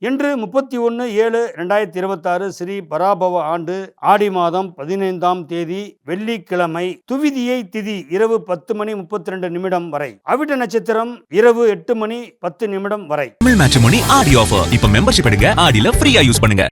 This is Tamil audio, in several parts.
இன்று 31/7/2026 ஸ்ரீ பராபவ ஆண்டு ஆடி மாதம் 15ஆம் தேதி வெள்ளிக்கிழமை. துவிதியை திதி இரவு 10:32 வரை. அவிட்ட நட்சத்திரம் இரவு 8:10 வரை. தமிழ் மேட்ரிமோனி ஆடி ஆஃபர். இப்ப மெம்பர்ஷிப் எடுங்க, ஆடில ஃப்ரீயா யூஸ் பண்ணுங்க.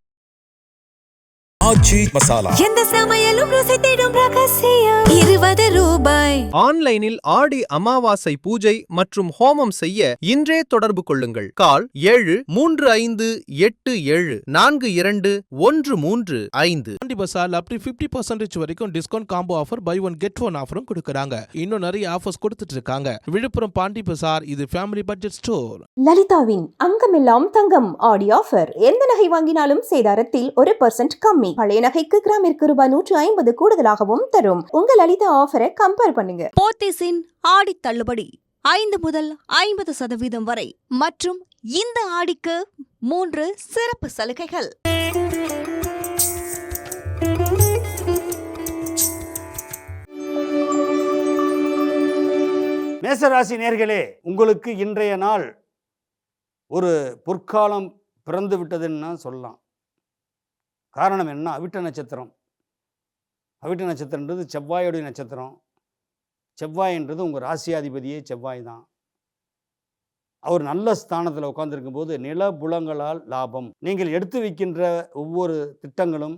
ஆச்சி மசாலா. எந்த சமையலும் ருசி தேடும் ரகசியம். 20 ரூபாய். ஆன்லைனில் ஆடி அமாவாசை பூஜை மற்றும் ஹோமம் செய்ய இன்றே தொடர்பு கொள்ளுங்கள். கால் 7357421335. பாண்டி பசார்ல அப்படி 50% வரைக்கும் discount combo offer, buy one get one ஆஃபரும் கொடுக்கறாங்க. இன்னும் நிறைய ஆஃபர்ஸ் கொடுத்துட்டு இருக்காங்க. விழுப்புரம் பாண்டி பசார், இது ஃபேமிலி பட்ஜெட் ஸ்டோர். லலிதாவின் அங்கமெல்லாம் தங்கம் ஆடி ஆஃபர். எந்த நகை வாங்கினாலும் சேதாரத்தில் 1% கம்மி. பழைய நகைக்கு கிராமிற்கு ரூபாய் 150 கூடுதலாகவும் தரும். உங்க லலிதா ஆஃபரை கம்பேர் பண்ணுங்க. போத்தீஸின் ஆடி தள்ளுபடி 5 முதல் 50% வரை மற்றும் இந்த ஆடிக்கு 3 சிறப்பு சலுகைகள். மேசராசி நேயர்களே, உங்களுக்கு இன்றைய நாள் ஒரு பொற்காலம் பிறந்து விட்டதுன்னு சொல்லலாம். காரணம் என்ன? அவிட்ட நட்சத்திரம். அவிட்ட நட்சத்திரன்றது செவ்வாயுடைய நட்சத்திரம். செவ்வாயின்றது உங்கள் ராசியாதிபதியே செவ்வாய் தான். அவர் நல்ல ஸ்தானத்தில் உட்கார்ந்துருக்கும் போது நிலபுலங்களால் லாபம். நீங்கள் எடுத்து வைக்கின்ற ஒவ்வொரு திட்டங்களும்,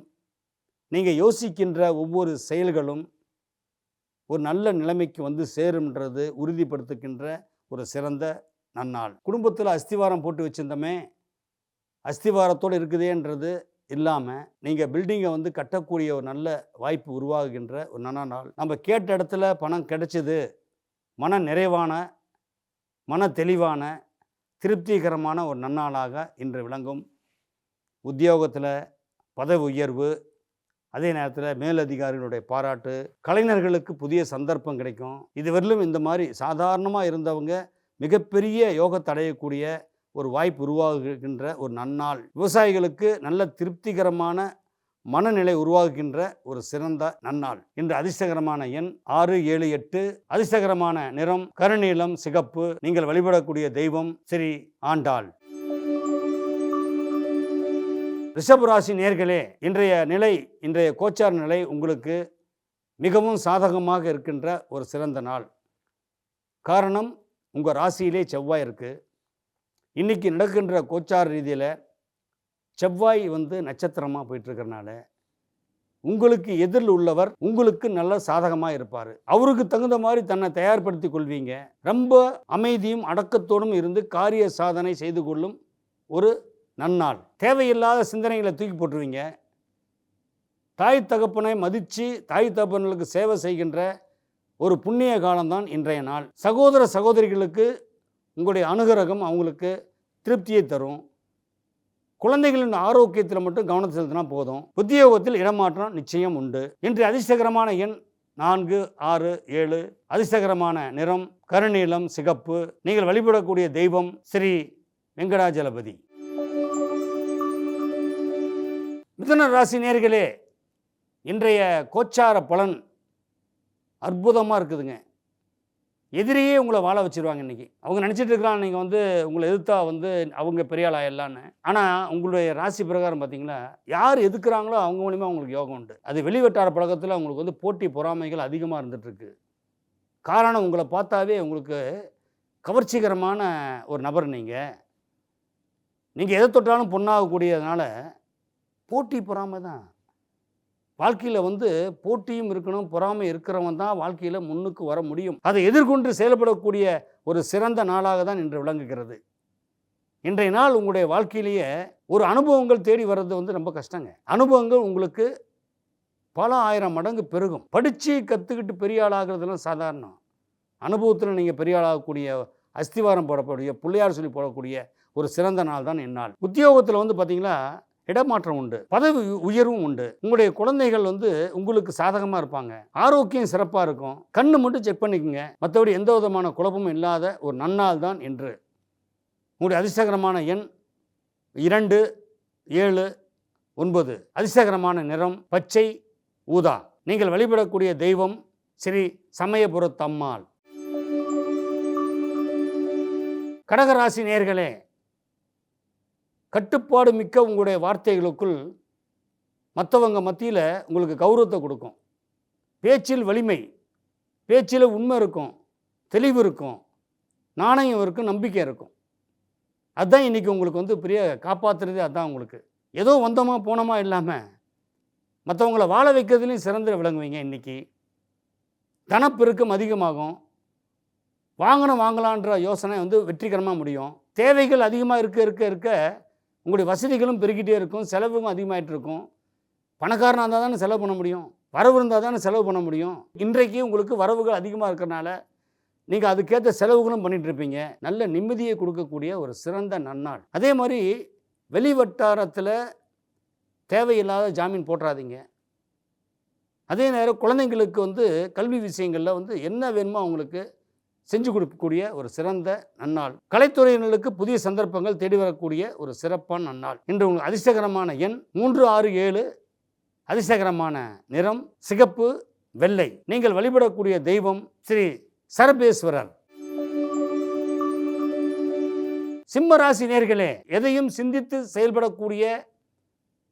நீங்கள் யோசிக்கின்ற ஒவ்வொரு செயல்களும் ஒரு நல்ல நிலைமைக்கு வந்து சேரும்ன்றது உறுதிப்படுத்துகின்ற ஒரு சிறந்த நன்னாள். குடும்பத்தில் அஸ்திவாரம் போட்டு வச்சிருந்தோமே, அஸ்திவாரத்தோடு இருக்குதேன்றது இல்லாமல் நீங்கள் பில்டிங்கை வந்து கட்டக்கூடிய ஒரு நல்ல வாய்ப்பு உருவாகுகின்ற ஒரு நல்ல நாள். நம்ம கேட்ட இடத்துல பணம் கிடைச்சிது. மன நிறைவான, மன தெளிவான, திருப்திகரமான ஒரு நன்னாளாக இன்று விளங்கும். உத்தியோகத்தில் பதவி உயர்வு, அதே நேரத்தில் மேலதிகாரிகளுடைய பாராட்டு, கலைஞர்களுக்கு புதிய சந்தர்ப்பம் கிடைக்கும். இதுவரையிலும் இந்த மாதிரி சாதாரணமாக இருந்தவங்க மிகப்பெரிய யோகத்தை அடையக்கூடிய ஒரு வாய்ப்பு உருவாகுகின்ற ஒரு நன்னாள். விவசாயிகளுக்கு நல்ல திருப்திகரமான மனநிலை உருவாகுகின்ற ஒரு சிறந்த நன்னாள். இன்று அதிர்ஷ்டகரமான எண் 6, 7, 8. அதிர்ஷ்டகரமான நிறம் கருநீலம், சிகப்பு. நீங்கள் வழிபடக்கூடிய தெய்வம் ஸ்ரீ ஆண்டாள். ரிஷபராசி நேயர்களே, இன்றைய கோச்சார நிலை உங்களுக்கு மிகவும் சாதகமாக இருக்கின்ற ஒரு சிறந்த நாள். காரணம், உங்கள் ராசியிலே செவ்வாய் இருக்குது. இன்றைக்கி நடக்கின்ற கோச்சார ரீதியில் செவ்வாய் வந்து நட்சத்திரமாக போயிட்டுருக்கிறனால உங்களுக்கு எதிரில் உள்ளவர் உங்களுக்கு நல்ல சாதகமாக இருப்பார். அவருக்கு தகுந்த மாதிரி தன்னை தயார்படுத்தி கொள்வீங்க. ரொம்ப அமைதியும் அடக்கத்தோடும் இருந்து காரிய சாதனை செய்து கொள்ளும் ஒரு நன்னாள். தேவையில்லாத சிந்தனைகளை தூக்கி போட்டுருவீங்க. தாய் தகப்பனை மதித்து தாய் தகப்பனுக்கு சேவை செய்கின்ற ஒரு புண்ணிய காலம்தான் இன்றைய நாள். சகோதர சகோதரிகளுக்கு உங்களுடைய அனுகிரகம் அவங்களுக்கு திருப்தியை தரும். குழந்தைகளின் ஆரோக்கியத்தில் மட்டும் கவனம் செலுத்தினா போதும். உத்தியோகத்தில் இடமாற்றம் நிச்சயம் உண்டு. இன்று அதிர்ஷ்டகரமான எண் 4, 6, 7. அதிர்ஷ்டகரமான நிறம் கருநீலம், சிகப்பு. நீங்கள் வழிபடக்கூடிய தெய்வம் ஸ்ரீ வெங்கடாஜலபதி. மிதுன ராசி நேயர்களே, இன்றைய கோச்சார பலன் அற்புதமாக இருக்குதுங்க. எதிரியே உங்களை வாழ வச்சுருவாங்க. இன்றைக்கி அவங்க நினச்சிட்டு இருக்கிறாங்க நீங்கள் வந்து உங்களை எதிர்த்தா வந்து அவங்க பெரிய ஆள் ஆயிடலான்னு. ஆனால் உங்களுடைய ராசி பிரகாரம் பார்த்தீங்களா, யார் எதுக்குறாங்களோ அவங்க மூலிமா அவங்களுக்கு யோகம் உண்டு. அது வெளிவட்டார பழக்கத்தில் அவங்களுக்கு வந்து போட்டி பொறாமைகள் அதிகமாக இருந்துகிட்ருக்கு. காரணம், உங்களை பார்த்தாவே உங்களுக்கு கவர்ச்சிகரமான ஒரு நபர். நீங்கள் எதை தொட்டாலும் பொண்ணாகக்கூடியதுனால போட்டி பொறாமை தான். வாழ்க்கையில் வந்து போட்டியும் இருக்கணும், பொறாமை இருக்கிறவன் தான் வாழ்க்கையில் முன்னுக்கு வர முடியும். அதை எதிர்கொண்டு செயல்படக்கூடிய ஒரு சிறந்த நாளாக தான் இன்று விளங்குகிறது. இன்றைய நாள் உங்களுடைய வாழ்க்கையிலேயே ஒரு அனுபவங்கள் தேடி வர்றது வந்து ரொம்ப கஷ்டங்க. அனுபவங்கள் உங்களுக்கு பல ஆயிரம் மடங்கு பெருகும். படித்து கற்றுக்கிட்டு பெரிய ஆளாகிறதுலாம் சாதாரணம். அனுபவத்தில் நீங்கள் பெரிய ஆளாகக்கூடிய, அஸ்திவாரம் போடக்கூடிய, பிள்ளையார் சொல்லி போடக்கூடிய ஒரு சிறந்த நாள் தான் இந்நாள். உத்தியோகத்தில் வந்து பார்த்திங்களா, இடமாற்றம் உண்டு, பதவி உயர்வும் உண்டு. உங்களுடைய குழந்தைகள் வந்து உங்களுக்கு சாதகமாக இருப்பாங்க. ஆரோக்கியம் சிறப்பாக இருக்கும். கண்ணு மட்டும் செக் பண்ணிக்கோங்க. மற்றபடி எந்த விதமான குழப்பமும் இல்லாத ஒரு நன்னாள் தான் என்று. உங்களுடைய அதிர்ஷ்டகரமான எண் 2, 7, 9. அதிர்ஷ்டகரமான நிறம் பச்சை, ஊதா. நீங்கள் வழிபடக்கூடிய தெய்வம் ஸ்ரீ சமயபுரத்தம்மாள். கடகராசி நேயர்களே, கட்டுப்பாடு மிக்க உங்களுடைய வார்த்தைகளுக்குள் மற்றவங்க மத்தியில் உங்களுக்கு கௌரவத்தை கொடுக்கும். பேச்சில் வலிமை, பேச்சில் உண்மை இருக்கும், தெளிவு இருக்கும், நாணயம் இருக்கும், நம்பிக்கை இருக்கும். அதுதான் இன்றைக்கி உங்களுக்கு வந்து பெரிய காப்பாற்றுறதே அதுதான் உங்களுக்கு. ஏதோ வந்தோமா போனோமா இல்லாமல் மற்றவங்கள வாழ வைக்கிறதுலையும் சிறந்து விளங்குவீங்க. இன்றைக்கி தனப்பெருக்கம் அதிகமாகும். வாங்கலான்ற யோசனை வந்து வெற்றிகரமாக முடியும். தேவைகள் அதிகமாக இருக்க உங்களுடைய வசதிகளும் பெருகிட்டே இருக்கும், செலவும் அதிகமாகிட்டு இருக்கும். பணக்காரனாக இருந்தால் தானே செலவு பண்ண முடியும், வரவு இருந்தால் தானே செலவு பண்ண முடியும். இன்றைக்கு உங்களுக்கு வரவுகள் அதிகமாக இருக்கிறனால நீங்கள் அதுக்கேற்ற செலவுகளும் பண்ணிகிட்ருப்பீங்க. நல்ல நிம்மதியை கொடுக்கக்கூடிய ஒரு சிறந்த நன்னாள். அதே மாதிரி வெளி வட்டாரத்தில் தேவையில்லாத ஜாமீன் போட்டுறாதீங்க. அதே நேரம் குழந்தைங்களுக்கு வந்து கல்வி விஷயங்களில் வந்து என்ன வேணுமோ அவங்களுக்கு செஞ்சு கொடுக்கக்கூடிய ஒரு சிறந்த நன்னாள். கலைத்துறையினருக்கு புதிய சந்தர்ப்பங்கள் தேடி வரக்கூடிய ஒரு சிறப்பான நன்னாள். இன்று உங்களுக்கு அதிர்ஷ்டகரமான எண் 367, அதிர்ஷ்டகரமான நிறம் சிகப்பு, வெள்ளை. நீங்கள் வழிபடக்கூடிய தெய்வம் ஸ்ரீ சரபேஸ்வரர். சிம்ம ராசி நேயர்களே, எதையும் சிந்தித்து செயல்படக்கூடிய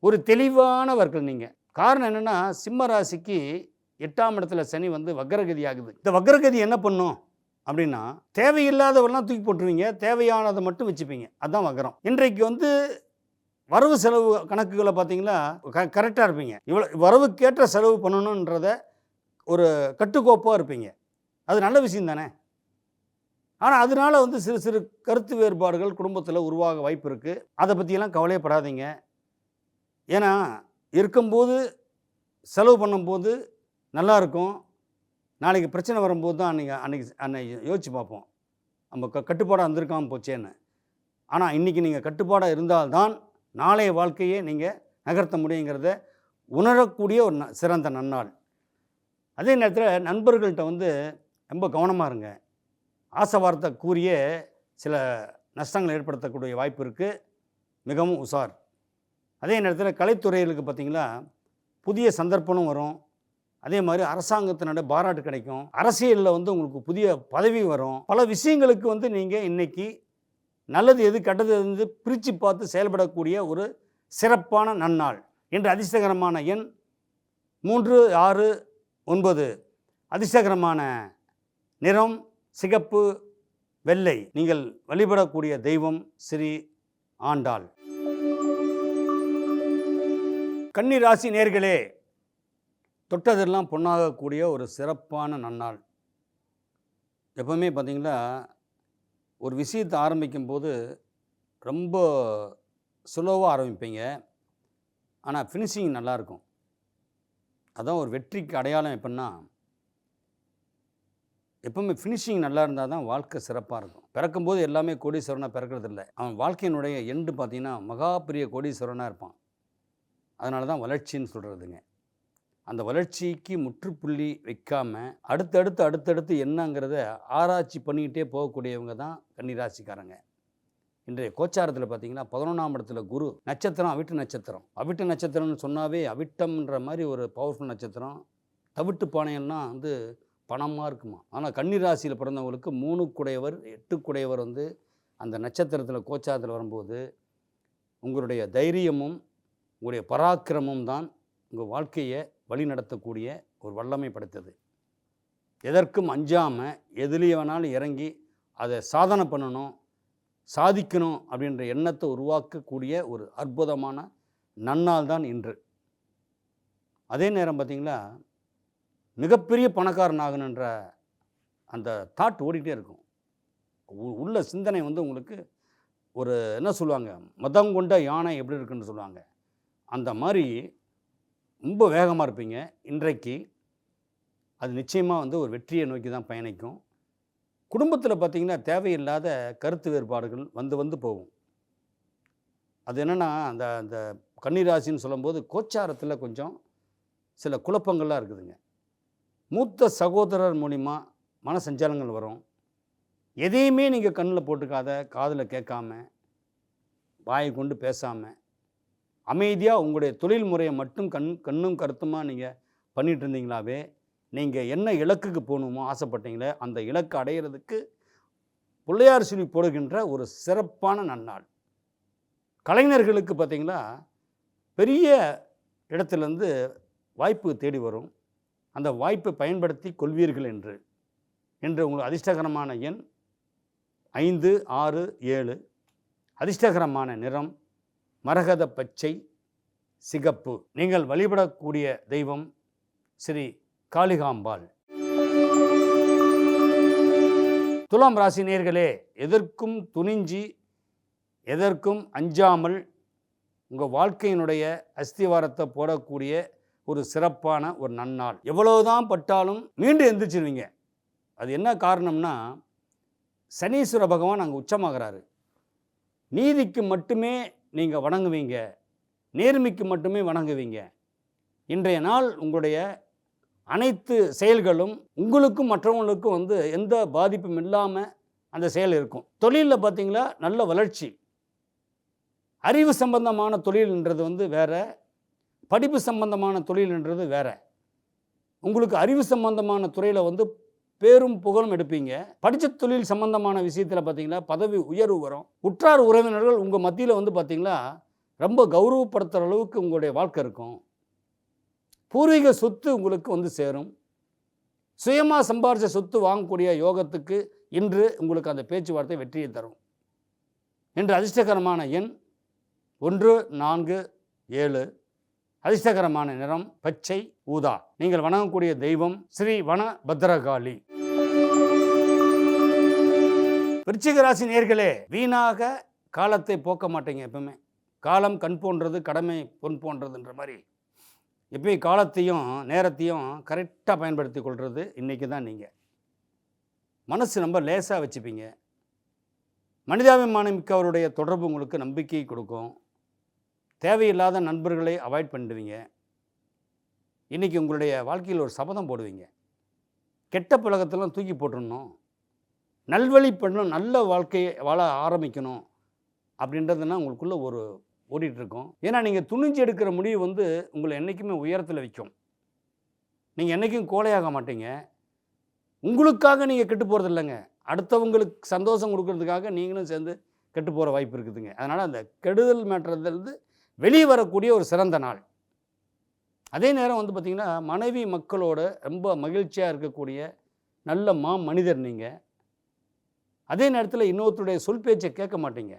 ஒரு தெளிவானவர்கள் நீங்கள். காரணம் என்னென்னா, சிம்ம ராசிக்கு 8ஆம் இடத்துல சனி வந்து வக்ரகதி ஆகுது. இந்த வக்ரகதி என்ன பண்ணும் அப்படின்னா, தேவையில்லாதவெல்லாம் தூக்கி போட்டுருவீங்க, தேவையானதை மட்டும் வச்சுப்பீங்க. அதுதான் வக்ரம். இன்றைக்கு வந்து வரவு செலவு கணக்குகளை பார்த்தீங்களா கரெக்டாக இருப்பீங்க. இவ்வளோ வரவுக்கேற்ற செலவு பண்ணணுன்றத ஒரு கட்டுக்கோப்பாக இருப்பீங்க. அது நல்ல விஷயம் தானே. ஆனால் அதனால வந்து சிறு சிறு கருத்து வேறுபாடுகள் குடும்பத்தில் உருவாக வாய்ப்பு இருக்குது. அதை பற்றியெல்லாம் கவலையப்படாதீங்க. ஏன்னா இருக்கும்போது செலவு பண்ணும்போது நல்லாயிருக்கும். நாளைக்கு பிரச்சனை வரும்போது தான் அன்னைக்கு யோசித்து பார்ப்போம், நம்ம கட்டுப்பாடாக இருந்திருக்காமல் போச்சேன்னு. ஆனால் இன்றைக்கி நீங்கள் கட்டுப்பாடாக இருந்தால்தான் நாளைய வாழ்க்கையே நீங்கள் நகர்த்த முடியுங்கிறத உணரக்கூடிய ஒரு சிறந்த நன்னாள். அதே நேரத்தில் நண்பர்கள்ட்ட வந்து ரொம்ப கவனமாக இருங்க. ஆசை வார்த்தை கூறிய சில நஷ்டங்கள் ஏற்படுத்தக்கூடிய வாய்ப்பு இருக்குது. மிகவும் உஷார். அதே நேரத்தில் கலைத்துறைகளுக்கு பார்த்திங்களா புதிய சந்தர்ப்பமும் வரும். அதே மாதிரி அரசாங்கத்தினோட பாராட்டு கிடைக்கும். அரசியலில் வந்து உங்களுக்கு புதிய பதவி வரும். பல விஷயங்களுக்கு வந்து நீங்கள் இன்றைக்கி நல்லது எது கெட்டது வந்து பிரித்து பார்த்து செயல்படக்கூடிய ஒரு சிறப்பான நன்னாள். இன்று அதிர்ஷ்டகரமான எண் 3, 6, 9. அதிர்ஷ்டகரமான நிறம் சிகப்பு, வெள்ளை. நீங்கள் வழிபடக்கூடிய தெய்வம் ஸ்ரீ ஆண்டாள். கன்னி ராசி நேயர்களே, தொட்டதெல்லாம் பொன்னாகக்கூடிய ஒரு சிறப்பான நன்னாள். எப்பவுமே பார்த்திங்களா, ஒரு விஷயத்தை ஆரம்பிக்கும்போது ரொம்ப ஸ்லோவாக ஆரம்பிப்பீங்க, ஆனால் ஃபினிஷிங் நல்லாயிருக்கும். அதான் ஒரு வெற்றிக்கு அடையாளம். எப்படின்னா, எப்பவுமே ஃபினிஷிங் நல்லா இருந்தால் தான் வாழ்க்கை சிறப்பாக இருக்கும். பிறக்கும்போது எல்லாமே கோடீஸ்வரனாக பிறக்கிறதில்ல. அவன் வாழ்க்கையினுடைய எண்டு பார்த்திங்கன்னா மகா பெரிய கோடீஸ்வரனாக இருப்பான். அதனால தான் வளர்ச்சின்னு சொல்கிறதுங்க. அந்த வளர்ச்சிக்கு முற்றுப்புள்ளி வைக்காமல் அடுத்தடுத்து என்னங்கிறத ஆராய்ச்சி பண்ணிக்கிட்டே போகக்கூடியவங்க தான் கன்னிராசிக்காரங்க. இன்றைய கோச்சாரத்தில் பார்த்திங்கன்னா 11ஆம் இடத்துல குரு. நட்சத்திரம் அவிட்ட நட்சத்திரம்னு சொன்னாவே அவிட்டம்ன்ற மாதிரி ஒரு பவர்ஃபுல் நட்சத்திரம். தவிட்டு பானையெல்லாம் வந்து பணமாக இருக்குமா. ஆனால் கன்னிராசியில் பிறந்தவங்களுக்கு 3 குடையவர் 8 குடையவர் வந்து அந்த நட்சத்திரத்தில் கோச்சாரத்தில் வரும்போது உங்களுடைய தைரியமும் உங்களுடைய பராக்கிரமும் தான் உங்கள் வாழ்க்கையை வழி நடத்தக்கூடிய ஒரு வல்லமை படைத்தது. எதற்கும் அஞ்சாமல் எதுலேயே வேணாலும் இறங்கி அதை சாதனை பண்ணணும், சாதிக்கணும் அப்படின்ற எண்ணத்தை உருவாக்கக்கூடிய ஒரு அற்புதமான நன்னாள் தான் இன்று. அதே நேரம் பார்த்திங்களா, மிகப்பெரிய பணக்காரன் ஆகணுன்ற அந்த தாட் ஓடிக்கிட்டே இருக்கும். உள்ள சிந்தனை வந்து உங்களுக்கு ஒரு என்ன சொல்லுவாங்க, மதம் கொண்ட யானை எப்படி இருக்குன்னு சொல்லுவாங்க, அந்த மாதிரி ரொம்ப வேகமாக இருப்பீங்க. இன்றைக்கு அது நிச்சயமாக வந்து ஒரு வெற்றியை நோக்கி தான் பயணிக்கும். குடும்பத்தில் பார்த்திங்கன்னா தேவையில்லாத கருத்து வேறுபாடுகள் வந்து போகும். அது என்னென்னா, அந்த கன்னிராசின்னு சொல்லும்போது கோச்சாரத்தில் கொஞ்சம் சில குழப்பங்கள்லாம் இருக்குதுங்க. மூத்த சகோதரர் மூலிமா மனசஞ்சலங்கள் வரும். எதையுமே நீங்கள் கண்ணில் போட்டுக்காத, காதில் கேட்காம, வாயை கொண்டு பேசாமல் அமைதியாக உங்களுடைய தொழில் முறையை மட்டும் கண்ணும் கருத்துமாக நீங்கள் பண்ணிகிட்டு இருந்தீங்களாவே, நீங்கள் என்ன இலக்குக்கு போகணுமோ ஆசைப்பட்டீங்களே அந்த இலக்கு அடைகிறதுக்கு பிள்ளையார் சொல்லி போடுகின்ற ஒரு சிறப்பான நன்னாள். கலைஞர்களுக்கு பார்த்தீங்களா பெரிய இடத்துலேருந்து வாய்ப்பு தேடி வரும். அந்த வாய்ப்பை பயன்படுத்தி கொள்வீர்கள் என்று உங்களுக்கு அதிர்ஷ்டகரமான எண் 5, 6, 7. அதிர்ஷ்டகரமான நிறம் மரகத பச்சை, சிகப்பு. நீங்கள் வழிபடக்கூடிய தெய்வம் ஸ்ரீ காளிகாம்பாள். துலாம் ராசி நேயர்களே, எதற்கும் துணிஞ்சி எதற்கும் அஞ்சாமல் உங்கள் வாழ்க்கையினுடைய அஸ்திவாரத்தை போடக்கூடிய ஒரு சிறப்பான ஒரு நன்னாள். எவ்வளவுதான் பட்டாலும் மீண்டும் எந்திரிச்சிருவீங்க. அது என்ன காரணம்னா, சனீஸ்வர பகவான் அங்கே உச்சமாகிறாரு. நீதிக்கு மட்டுமே நீங்கள் வணங்குவீங்க, நேர்மைக்கு மட்டுமே வணங்குவீங்க. இன்றைய நாள் உங்களுடைய அனைத்து செயல்களும் உங்களுக்கும் மற்றவங்களுக்கும் எந்த பாதிப்பும் இல்லாமல் அந்த செயல் இருக்கும். தொழிலில் பார்த்தீங்களா நல்ல வளர்ச்சி. அறிவு சம்பந்தமான தொழில்ன்றது வேற, படிப்பு சம்பந்தமான தொழில்ன்றது வேற. உங்களுக்கு அறிவு சம்பந்தமான துறையில் பேரும் புகழும் எடுப்பீங்க. படித்த தொழில் சம்பந்தமான விஷயத்தில் பார்த்தீங்களா பதவி உயர்வு வரும். உற்றார் உறவினர்கள் உங்கள் மத்தியில் பார்த்தீங்களா ரொம்ப கௌரவப்படுத்துகிற அளவுக்கு உங்களுடைய வாழ்க்கை இருக்கும். பூர்வீக சொத்து உங்களுக்கு சேரும். சுயமாக சம்பாரித்த சொத்து வாங்கக்கூடிய யோகத்துக்கு இன்று உங்களுக்கு அந்த பேச்சுவார்த்தை வெற்றியை தரும். இன்று அதிர்ஷ்டகரமான எண் 1, 4, 7. அதிர்ஷ்டகரமான நிறம் பச்சை, ஊதா. நீங்கள் வணங்கக்கூடிய தெய்வம் ஸ்ரீ வன பத்ரகாளி. விருச்சிக ராசி நேயர்களே, வீணாக காலத்தை போக்க மாட்டீங்க. எப்பவுமே காலம் கண் போன்றது, கடமை பொன் போன்றதுன்ற மாதிரி எப்பயும் காலத்தையும் நேரத்தையும் கரெக்டாக பயன்படுத்தி கொள்வது இன்றைக்கி தான். நீங்கள் மனசு ரொம்ப லேசாக வச்சுப்பீங்க. மனிதாபிமானம் மிக்கவருடைய தொடர்பு உங்களுக்கு நம்பிக்கை கொடுக்கும். தேவையில்லாத நண்பர்களை அவாய்ட் பண்ணிடுவீங்க. இன்றைக்கி உங்களுடைய வாழ்க்கையில் ஒரு சபதம் போடுவீங்க. கெட்ட பழக்கத்தெல்லாம் தூக்கி போட்டுடணும், நல்வழி பண்ணணும், நல்ல வாழ்க்கையை வாழ ஆரம்பிக்கணும் அப்படின்றதுனா உங்களுக்குள்ளே ஒரு ஓடிட்டுருக்கோம். ஏன்னா நீங்கள் துணிஞ்சு எடுக்கிற முடிவு உங்களை என்றைக்குமே உயரத்தில் வைக்கும். நீங்கள் என்றைக்கும் கோழையாக மாட்டீங்க. உங்களுக்காக நீங்கள் கெட்டு போகிறது இல்லைங்க, அடுத்தவங்களுக்கு சந்தோஷம் கொடுக்கறதுக்காக நீங்களும் சேர்ந்து கெட்டு போகிற வாய்ப்பு இருக்குதுங்க. அதனால் அந்த கெடுதல் மேற்றதுலேருந்து வெளியே வரக்கூடிய ஒரு சிறந்த நாள். அதே நேரம் பார்த்திங்கன்னா மனைவி மக்களோட ரொம்ப மகிழ்ச்சியாக இருக்கக்கூடிய நல்ல மனிதர் நீங்கள். அதே நேரத்தில் இன்னொருத்தருடைய சொல் பேச்சை கேட்க மாட்டீங்க.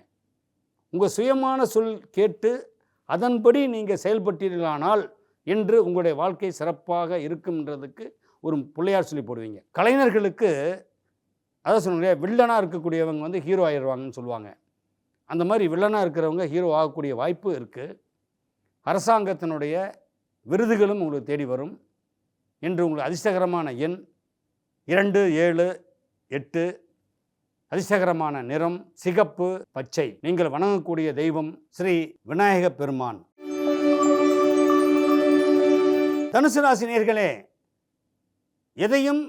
உங்கள் சுயமான சொல் கேட்டு அதன்படி நீங்கள் செயல்பட்டீர்களானால் என்று உங்களுடைய வாழ்க்கை சிறப்பாக இருக்கும்ன்றதுக்கு ஒரு பிள்ளையார் சொல்லி போடுவீங்க. கலைஞர்களுக்கு அதான் சொன்னீங்க, வில்லனாக இருக்கக்கூடியவங்க ஹீரோ ஆயிடுவாங்கன்னு சொல்லுவாங்க. அந்த மாதிரி வில்லனாக இருக்கிறவங்க ஹீரோ ஆகக்கூடிய வாய்ப்பு இருக்குது. அரசாங்கத்தினுடைய விருதுகளும் உங்களுக்கு தேடி வரும். இன்று உங்களுக்கு அதிர்ஷ்டகரமான எண் 2, 7, 8. அதிர்ஷ்டகரமான நிறம் சிகப்பு, பச்சை. நீங்கள் வணங்கக்கூடிய தெய்வம் ஸ்ரீ விநாயக பெருமான். தனுசு ராசி நேயர்களே, எதையும்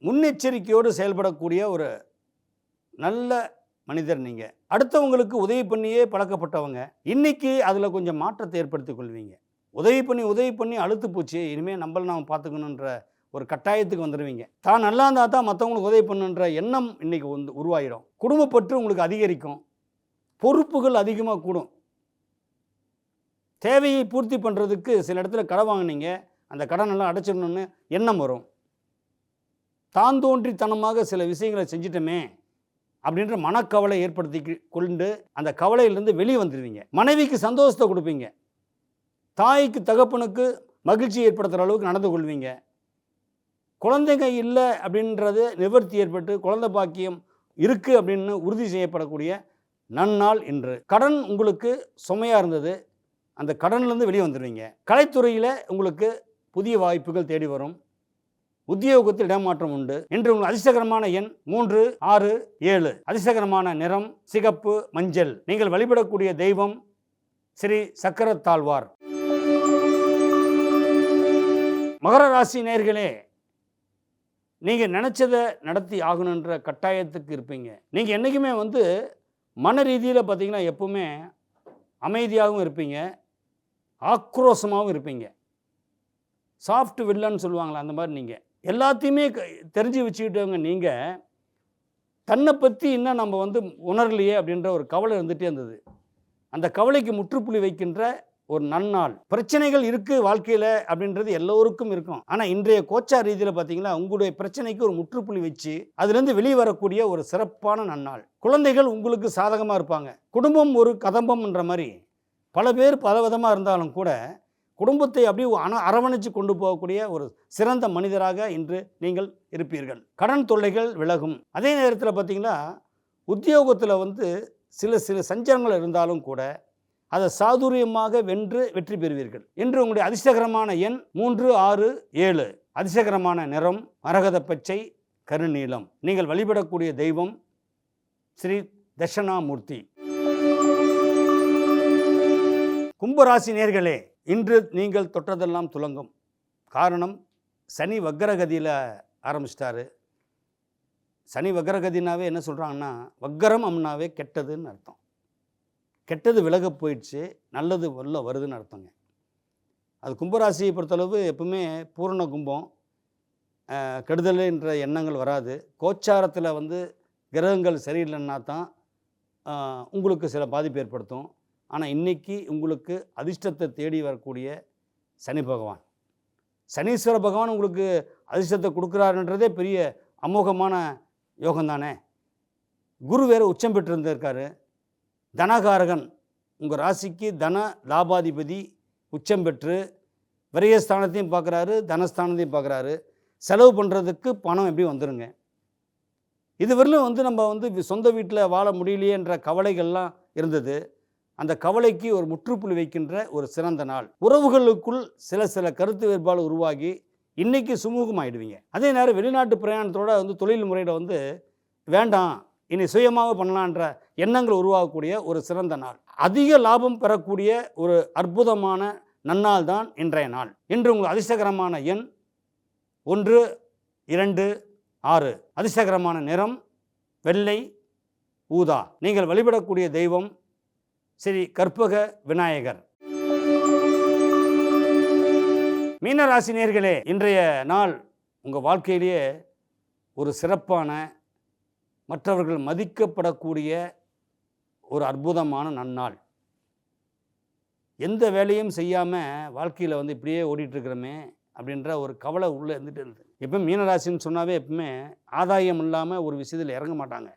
முன்னெச்சரிக்கையோடு செயல்படக்கூடிய ஒரு நல்ல மனிதர் நீங்கள். அடுத்தவங்களுக்கு உதவி பண்ணியே பழக்கப்பட்டவங்க. இன்றைக்கி அதில் கொஞ்சம் மாற்றத்தை ஏற்படுத்தி கொள்வீங்க. உதவி பண்ணி அழுத்து போச்சு, இனிமேல் நம்மள நாம் பார்த்துக்கணுன்ற ஒரு கட்டாயத்துக்கு வந்துடுவீங்க. தான் நல்லா இருந்தால் தான் மற்றவங்களுக்கு உதவி பண்ணுன்ற எண்ணம் இன்றைக்கி உருவாயிடும். குடும்பப்பற்று உங்களுக்கு அதிகரிக்கும். பொறுப்புகள் அதிகமாக கூடும். தேவையை பூர்த்தி பண்ணுறதுக்கு சில இடத்துல கடன் வாங்கினீங்க, அந்த கடனெல்லாம் அடைச்சிடணும்னு எண்ணம் வரும். தான் தோன்றித்தனமாக சில விஷயங்களை செஞ்சிட்டோமே அப்படின்ற மனக்கவலை ஏற்படுத்தி கொண்டு அந்த கவலையிலேருந்து வெளியே வந்துடுவீங்க. மனைவிக்கு சந்தோஷத்தை கொடுப்பீங்க. தாய்க்கு தகப்பனுக்கு மகிழ்ச்சி ஏற்படுத்துகிற அளவுக்கு நடந்து கொள்வீங்க. குழந்தைங்க இல்லை அப்படின்றது நிவர்த்தி ஏற்பட்டு குழந்தை பாக்கியம் இருக்குது அப்படின்னு உறுதி செய்யப்படக்கூடிய நன்னாள் இன்று. கடன் உங்களுக்கு சுமையாக இருந்தது, அந்த கடன்லேருந்து வெளியே வந்துடுவீங்க. கலைத்துறையில் உங்களுக்கு புதிய வாய்ப்புகள் தேடி வரும். உத்தியோகத்தில் இடமாற்றம் உண்டு. இன்று உங்களுக்கு அதிர்ஷ்டகரமான எண் 3, 6, 7. அதிர்ஷ்டகரமான நிறம் சிகப்பு, மஞ்சள். நீங்கள் வழிபடக்கூடிய தெய்வம் ஸ்ரீ சக்கரத்தாழ்வார். மகர ராசி நேயர்களே, நீங்கள் நினச்சதை நடத்தி ஆகணுன்ற கட்டாயத்துக்கு இருப்பீங்க. நீங்கள் என்றைக்குமே மன ரீதியில் பார்த்தீங்கன்னா எப்பவுமே அமைதியாகவும் இருப்பீங்க, ஆக்ரோஷமாகவும் இருப்பீங்க. சாஃப்ட் வில்லன்னு சொல்லுவாங்களா, அந்த மாதிரி நீங்கள் எல்லாத்தையுமே தெரிஞ்சு வச்சுக்கிட்டவங்க. நீங்கள் தன்னை பற்றி இன்னும் நம்ம உணரலையே அப்படின்ற ஒரு கவலை இருந்துகிட்டே இருந்தது. அந்த கவலைக்கு முற்றுப்புள்ளி வைக்கின்ற ஒரு நன்னாள். பிரச்சனைகள் இருக்கு வாழ்க்கையில் அப்படின்றது எல்லோருக்கும் இருக்கும். ஆனால் இன்றைய கோச்சார் ரீதியில் பார்த்தீங்கன்னா உங்களுடைய பிரச்சனைக்கு ஒரு முற்றுப்புள்ளி வச்சு அதுலேருந்து வெளியே வரக்கூடிய ஒரு சிறப்பான நன்னாள். குழந்தைகள் உங்களுக்கு சாதகமாக இருப்பாங்க. குடும்பம் ஒரு கதம்பம்ன்ற மாதிரி பல பேர் பல விதமாக இருந்தாலும் கூட குடும்பத்தை அப்படியே அரவணைச்சு கொண்டு போகக்கூடிய ஒரு சிறந்த மனிதராக இன்று நீங்கள் இருப்பீர்கள். கடன் தொல்லைகள் விலகும். அதே நேரத்தில் பார்த்தீங்கன்னா உத்தியோகத்தில் வந்து சில சஞ்சலங்கள் இருந்தாலும் கூட அதை சாதுரியமாக வென்று வெற்றி பெறுவீர்கள். இன்று உங்களுடைய அதிர்ஷ்டகரமான எண் 3, 6, 7. அதிர்ஷ்டகரமான நிறம் மரகத பச்சை, கருநீலம். நீங்கள் வழிபடக்கூடிய தெய்வம் ஸ்ரீ தட்சணாமூர்த்தி. கும்பராசி நேயர்களே, இன்று நீங்கள் தொட்டதெல்லாம் துலங்கும். காரணம், சனி வக்கரகதியில் ஆரம்பிச்சிட்டாரு. சனி வக்கரகதினாவே என்ன சொல்கிறாங்கன்னா, வக்கரம் அம்னாவே கெட்டதுன்னு அர்த்தம். கெட்டது விலக போயிடுச்சு, நல்லது உள்ள வருதுன்னு அர்த்தங்க. அது கும்பராசியை பொறுத்தளவு எப்பவுமே பூரண கும்பம், கெடுதல் என்ற எண்ணங்கள் வராது. கோச்சாரத்தில் வந்து கிரகங்கள் சரியில்லைன்னா தான் உங்களுக்கு சில பாதிப்பு ஏற்படுத்தும். ஆனால் இன்றைக்கி உங்களுக்கு அதிர்ஷ்டத்தை தேடி வரக்கூடிய சனி பகவான், சனீஸ்வர பகவான் உங்களுக்கு அதிர்ஷ்டத்தை கொடுக்குறாருன்றதே பெரிய அமோகமான யோகம்தானே. குரு வேறு உச்சம் பெற்றிருந்திருக்காரு. தனகாரகன் உங்கள் ராசிக்கு தன லாபாதிபதி உச்சம் பெற்று விரயஸ்தானத்தையும் பார்க்குறாரு, தனஸ்தானத்தையும் பார்க்குறாரு. செலவு பண்ணுறதுக்கு பணம் எப்படி வந்துடுங்க. இதுவரையிலும் வந்து நம்ம வந்து சொந்த வீட்டில் வாழ முடியலையேன்ற கவலைகள்லாம் இருந்தது. அந்த கவலைக்கு ஒரு முற்றுப்புள்ளி வைக்கின்ற ஒரு சிறந்த நாள். உறவுகளுக்குள் சில கருத்து வேறுபாடு உருவாகி இன்றைக்கி சுமூகமாகிடுவீங்க. அதே நேரம் வெளிநாட்டு பிரயாணத்தோடு வந்து தொழில் முறையில் வந்து வேண்டாம், இனி சுயமாக பண்ணலான்ற எண்ணங்கள் உருவாகக்கூடிய ஒரு சிறந்த நாள். அதிக லாபம் பெறக்கூடிய ஒரு அற்புதமான நன்னாள் தான் இன்றைய நாள். இன்று உங்கள் அதிர்ஷ்டகரமான எண் 1, 2, 6. அதிர்ஷ்டகரமான நிறம் வெள்ளை, ஊதா. நீங்கள் வழிபடக்கூடிய தெய்வம் ஸ்ரீ கற்பக விநாயகர். மீனராசி நேயர்களே, இன்றைய நாள் உங்கள் வாழ்க்கையிலேயே ஒரு சிறப்பான, மற்றவர்கள் மதிக்கப்படக்கூடிய ஒரு அற்புதமான நன்னாள். எந்த வேலையும் செய்யாமல் வாழ்க்கையில் வந்து இப்படியே ஓடிட்டுருக்கிறோமே அப்படின்ற ஒரு கவலை உள்ளே இருந்துட்டு இருந்தது. எப்போ மீனராசின்னு சொன்னாவே எப்பவுமே ஆதாயம் இல்லாமல் ஒரு விஷயத்தில் இறங்க மாட்டாங்க.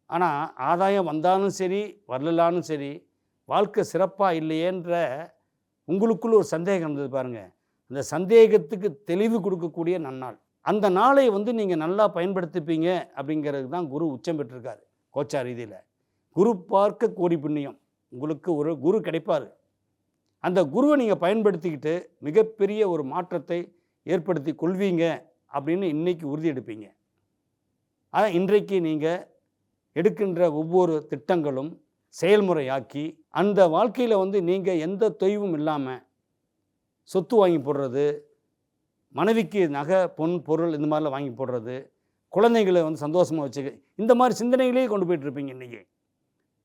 ஆனால் ஆதாயம் வந்தாலும் சரி வரலாலும் சரி, வாழ்க்கை சிறப்பாக இல்லையேன்ற உங்களுக்குள்ள ஒரு சந்தேகம் இருந்தது பாருங்கள். அந்த சந்தேகத்துக்கு தெளிவு கொடுக்கக்கூடிய நன்னாள். அந்த நாளை வந்து நீங்கள் நல்லா பயன்படுத்திப்பீங்க அப்படிங்கிறது தான் குரு உச்சம் பெற்றிருக்காரு கோச்சார் ரீதியில். குரு பார்க்க கோடி புண்ணியம். உங்களுக்கு ஒரு குரு கிடைப்பார். அந்த குருவை நீங்கள் பயன்படுத்திக்கிட்டு மிகப்பெரிய ஒரு மாற்றத்தை ஏற்படுத்தி கொள்வீங்க அப்படின்னு இன்றைக்கி உறுதி எடுப்பீங்க. ஆனால் இன்றைக்கு நீங்கள் எடுக்கின்ற ஒவ்வொரு திட்டங்களும் செயல்முறையாக்கி அந்த வாழ்க்கையில் வந்து நீங்கள் எந்த தொய்வும் இல்லாமல் சொத்து வாங்கி போடுறது, மனைவிக்கு நகை பொன் பொருள் இந்த மாதிரிலாம் வாங்கி போடுறது, குழந்தைகளை வந்து சந்தோஷமாக வச்சுக்க, இந்த மாதிரி சிந்தனைகளே கொண்டு போய்ட்டுருப்பீங்க.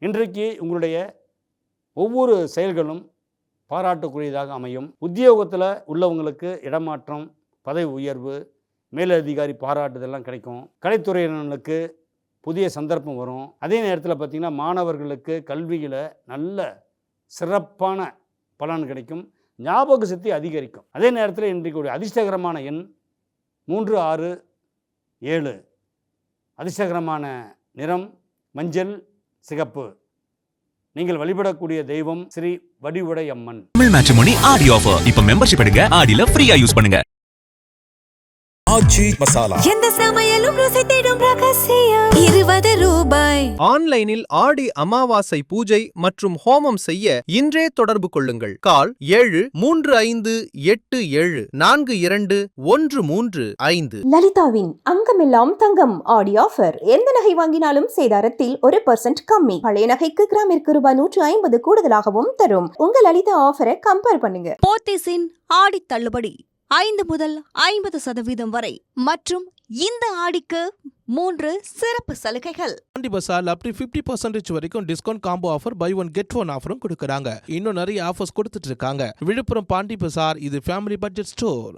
இன்றைக்கு உங்களுடைய ஒவ்வொரு செயல்களும் பாராட்டுக்குரியதாக அமையும். உத்தியோகத்தில் உள்ளவங்களுக்கு இடமாற்றம், பதவி உயர்வு, மேலதிகாரி பாராட்டுதெல்லாம் கிடைக்கும். கலைத்துறையினருக்கு புதிய சந்தர்ப்பம் வரும். அதே நேரத்தில் பார்த்திங்கன்னா மாணவர்களுக்கு கல்வியில் நல்ல சிறப்பான பலன் கிடைக்கும். ஞாபக சக்தி அதிகரிக்கும். அதே நேரத்தில் இன்றைக்கு ஒரு அதிர்ஷ்டகரமான எண் 3, 6, 7. அதிர்ஷ்டகரமான நிறம் மஞ்சள், சிகப்பு. நீங்கள் வழிபடக்கூடிய தெய்வம் ஸ்ரீ வடிவுடை அம்மன். தமிழ் மேட்ரிமோனி ஆடி ஆஃபர். இப்ப மெம்பர்ஷிப் எடுங்க, ஆடில ஃப்ரீயா யூஸ் பண்ணுங்க. ஆச்சி மசாலா எந்த சமையலும் ருசி தேடும் ரகசியம் 20 ரூபாய். ஆன்லைனில் ஆடி அமாவாசை பூஜை மற்றும் ஹோமம் செய்ய இன்றே தொடர்பு கொள்ளுங்கள். கால் 7357421335. லலிதாவின் அங்கமெல்லாம் தங்கம் ஆடி ஆஃபர். எந்த நகை வாங்கினாலும் சேதாரத்தில் 1% கம்மி. பழைய நகைக்கு கிராமிற்கு ரூபாய் 150 கூடுதலாகவும் தரும். உங்க லலிதா ஆஃபரை கம்பேர் பண்ணுங்க. போத்தீஸின் ஆடி தள்ளுபடி 5 முதல் 50% வரை மற்றும் இந்த ஆடிக்கு 3 சிறப்பு சலுகைகள். பாண்டி பசார் up to 50% வரைக்கும் discount combo offer, buy one get one ஆஃபரும் கொடுக்குறாங்க. இன்னும் நிறைய ஆஃபர்ஸ் கொடுத்துட்டு இருக்காங்க. விழுப்புரம் பாண்டி பசார், இது ஃபேமிலி பட்ஜெட் ஸ்டோர்.